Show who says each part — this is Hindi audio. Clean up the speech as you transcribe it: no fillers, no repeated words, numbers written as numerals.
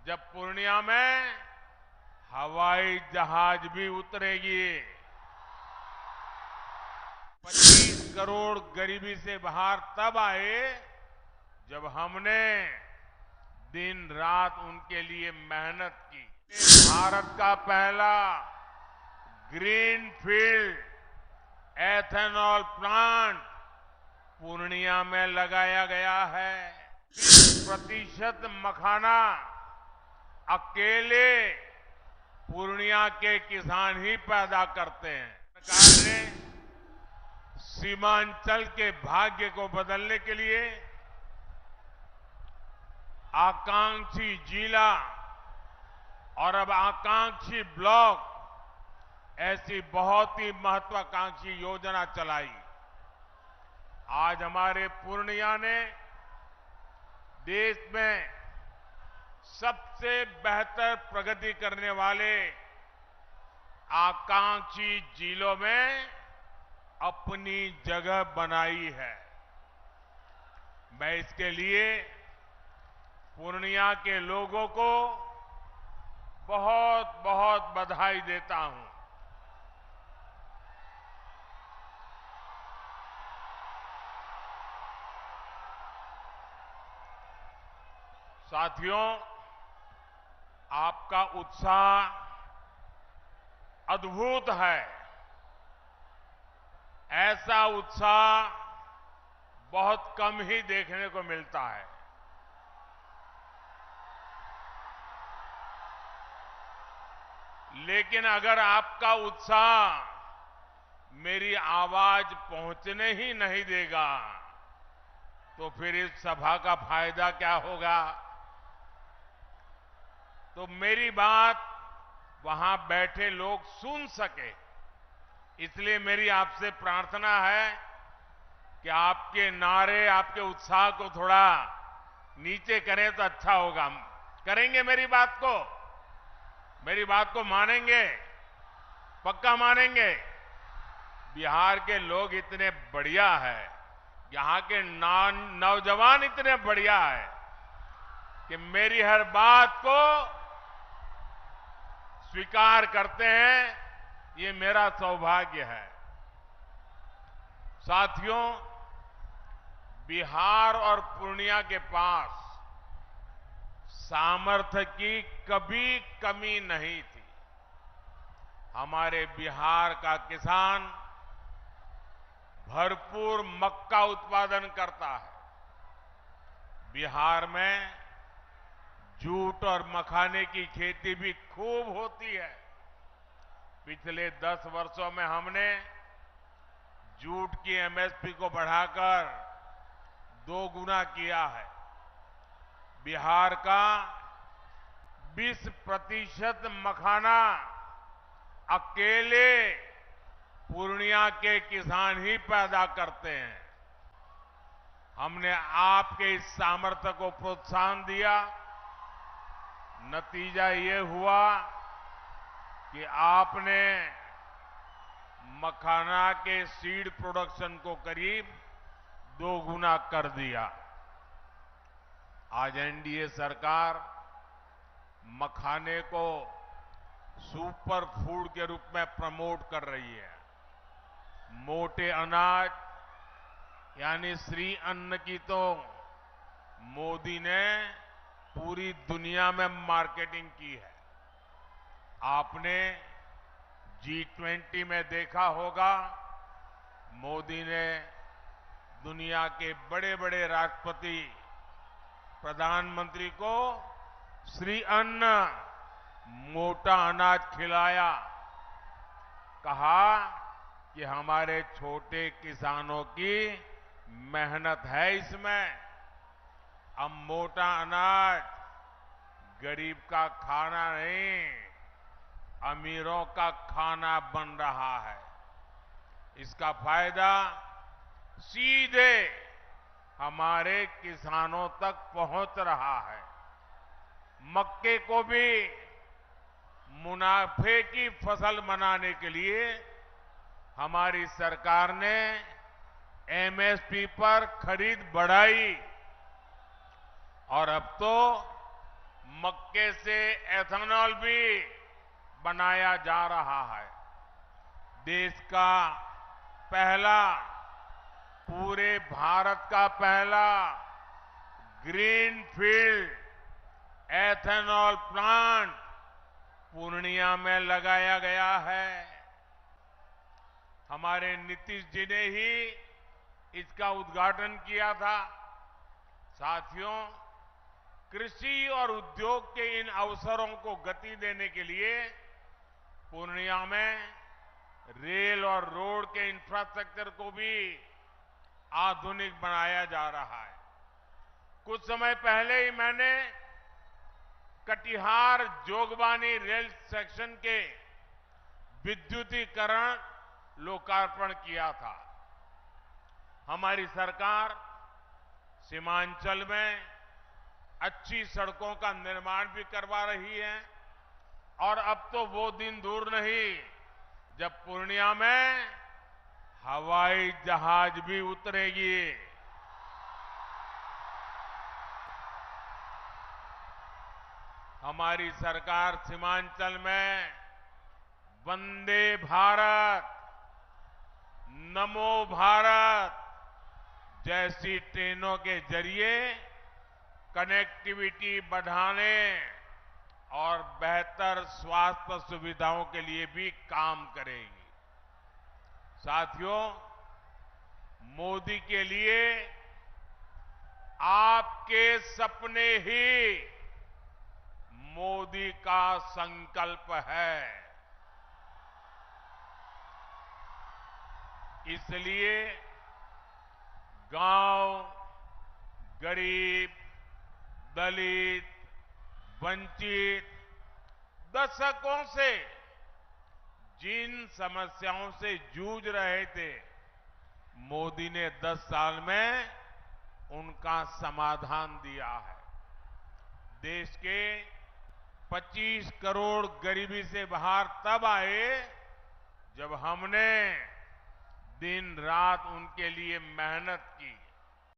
Speaker 1: जब पूर्णिया में हवाई जहाज भी उतरेगी। 25 करोड़ गरीबी से बाहर तब आए जब हमने दिन रात उनके लिए मेहनत की। भारत का पहला green field ethanol plant Purnia में लगाया गया है। 30% मखाना अकेले पूर्णिया के किसान ही पैदा करते हैं। सरकार ने सीमांचल के भाग्य को बदलने के लिए आकांक्षी जिला और अब आकांक्षी ब्लॉक ऐसी बहुत ही महत्वाकांक्षी योजना चलाई। आज हमारे पूर्णिया ने देश में सबसे बेहतर प्रगति करने वाले आकांक्षी जिलों में अपनी जगह बनाई है। मैं इसके लिए पूर्णिया के लोगों को बहुत बहुत बधाई देता हूं। साथियों, आपका उत्साह अद्भुत है। ऐसा उत्साह बहुत कम ही देखने को मिलता है। लेकिन अगर आपका उत्साह मेरी आवाज पहुंचने ही नहीं देगा तो फिर इस सभा का फायदा क्या होगा। तो मेरी बात वहां बैठे लोग सुन सके, इसलिए मेरी आपसे प्रार्थना है कि आपके नारे, आपके उत्साह को थोड़ा नीचे करें तो अच्छा होगा। करेंगे मेरी बात को? मेरी बात को मानेंगे? पक्का मानेंगे? बिहार के लोग इतने बढ़िया है, यहां के नौजवान इतने बढ़िया है कि मेरी हर बात को स्वीकार करते हैं। ये मेरा सौभाग्य है। साथियों, बिहार और पूर्णिया के पास सामर्थ्य की कभी कमी नहीं थी। हमारे बिहार का किसान भरपूर मक्का उत्पादन करता है। बिहार में जूट और मखाने की खेती भी खूब होती है। पिछले 10 वर्षों में हमने जूट की एमएसपी को बढ़ाकर 2 गुना किया है। बिहार का 20% मखाना अकेले पूर्णिया के किसान ही पैदा करते हैं। हमने आपके इस सामर्थ्य को प्रोत्साहन दिया। नतीजा ये हुआ कि आपने मखाना के सीड प्रोडक्शन को करीब 2 गुना कर दिया। आज एनडीए सरकार मखाने को सुपर फूड के रूप में प्रमोट कर रही है। मोटे अनाज यानी श्री अन्न की तो मोदी ने पूरी दुनिया में मार्केटिंग की है। आपने G20 में देखा होगा, मोदी ने दुनिया के बड़े बड़े राष्ट्रपति, प्रधानमंत्री को श्री अन्न, मोटा अनाज खिलाया। कहा कि हमारे छोटे किसानों की मेहनत है इसमें। अब मोटा अनाज गरीब का खाना नहीं, अमीरों का खाना बन रहा है। इसका फायदा सीधे हमारे किसानों तक पहुंच रहा है। मक्के को भी मुनाफे की फसल बनाने के लिए हमारी सरकार ने एमएसपी पर खरीद बढ़ाई और अब तो मक्के से एथेनॉल भी बनाया जा रहा है। देश का पहला, पूरे भारत का पहला ग्रीनफील्ड एथेनॉल प्लांट पूर्णिया में लगाया गया है। हमारे नीतीश जी ने ही इसका उद्घाटन किया था। साथियों, कृषि और उद्योग के इन अवसरों को गति देने के लिए पूर्णिया में रेल और रोड के इंफ्रास्ट्रक्चर को भी आधुनिक बनाया जा रहा है। कुछ समय पहले ही मैंने कटिहार जोगबानी रेल सेक्शन के विद्युतीकरण लोकार्पण किया था। हमारी सरकार सीमांचल में अच्छी सड़कों का निर्माण भी करवा रही है और अब तो वो दिन दूर नहीं जब पूर्णिया में हवाई जहाज भी उतरेगी। हमारी सरकार सीमांचल में वंदे भारत, नमो भारत जैसी ट्रेनों के जरिए कनेक्टिविटी बढ़ाने और बेहतर स्वास्थ्य सुविधाओं के लिए भी काम करेगी। साथियों, मोदी के लिए आपके सपने ही मोदी का संकल्प है। इसलिए गांव, गरीब, दलित, वंचित दशकों से जिन समस्याओं से जूझ रहे थे, मोदी ने 10 साल में उनका समाधान दिया है। देश के 25 करोड़ गरीबी से बाहर तब आए जब हमने दिन रात उनके लिए मेहनत की।